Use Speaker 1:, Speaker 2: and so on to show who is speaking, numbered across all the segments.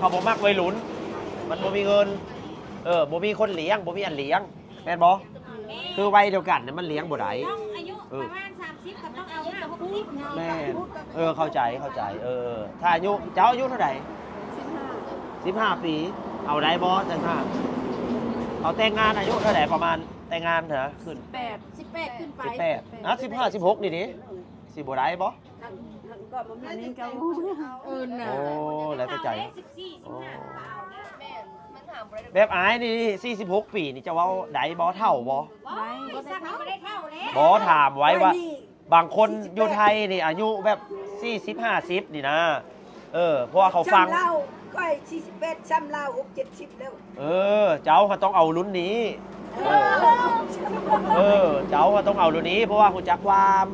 Speaker 1: เขาบ่มักวัยรุ่นมันบ่มีเงินบ่มีคนเลี้ยงบ่มีอันเลี้ยงแม่นบ่คือวัยเดียวกันเนี่ยมันเลี้ยงบ่ได้
Speaker 2: ต้องอายุประมาณ30กับต้องเอา50
Speaker 1: แม่เข้าใจถ้าอายุเจ้าอายุเท่าไหร่15 ปีเอาได้บ่จังเอาแต่งงานอายุเท่าไหร่ประมาณแต่งงานเถอะขึ้น
Speaker 2: 18ขึ้นไป
Speaker 1: 18นะ15 16นี่ดิสิบ่ได้บ่
Speaker 3: อันนี้ก็
Speaker 1: โอ้แล้วเข้าใจ
Speaker 2: 15
Speaker 1: แบบอายนี่46 ปีนี่จะเว้าได้บ่เท่าบ่
Speaker 2: ได้สักไม่ได้เท่าแล้ว
Speaker 1: บ่ถามไว้ว่าบางคนอยู่ไทยนี่อายุแบบ40 50นี่นะเพราะว่าเขาฟัง
Speaker 3: เราก้อย48ซ้ำเรา6 70แล้ว
Speaker 1: เจ้าก็ต้องเอารุ่นนี้เจ้าก็ต้องเอารุ่นนี้เพราะว่าคุณจักความ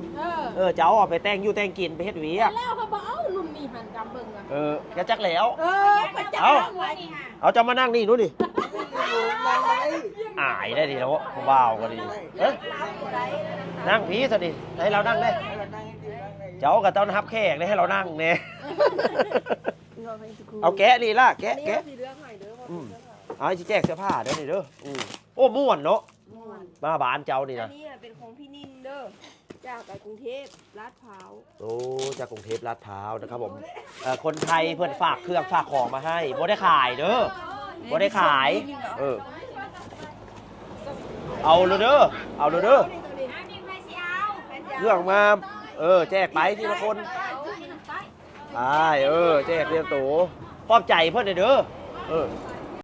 Speaker 1: เจ้าเอาไปแต่งอยู่แต่งกินไปเฮ็ดเวียก
Speaker 2: แล้วเขาบอกเอารุ่นนี้หันกำเบิ่ง
Speaker 1: แกจักแล้ว
Speaker 2: เอา
Speaker 1: จะมานั่งนี่นู้นดิอายได้ดิแล้วว้าวก็ดีนั่งผีซะดิให้เรานั่งได้เจ้าก็ต้องทับแขกได้ให้เรานั่งเนี่ยเอาแกะนี่ล่ะแกะเอาสิแจกเสื้อผ้าเด้อนี่เด้อโอ้ม่วนเนาะมาบ้านเจ้านี่นะ
Speaker 3: อันนี้เป็นของพี่นิ่มเด้อจากกรุงเทพลาดพร้าว
Speaker 1: โอ้จากกรุงเทพลาดพร้าวนะครับผมคนไทยเพื่อนฝากเครื่องฝากของมาให้บ่ได้ขายเด้อบ่ได้ขายเอาเลยเด้อเรื่องมาแจกไปทีละคนแจกเรียนโตปลอบใจเพื่อนเด้อ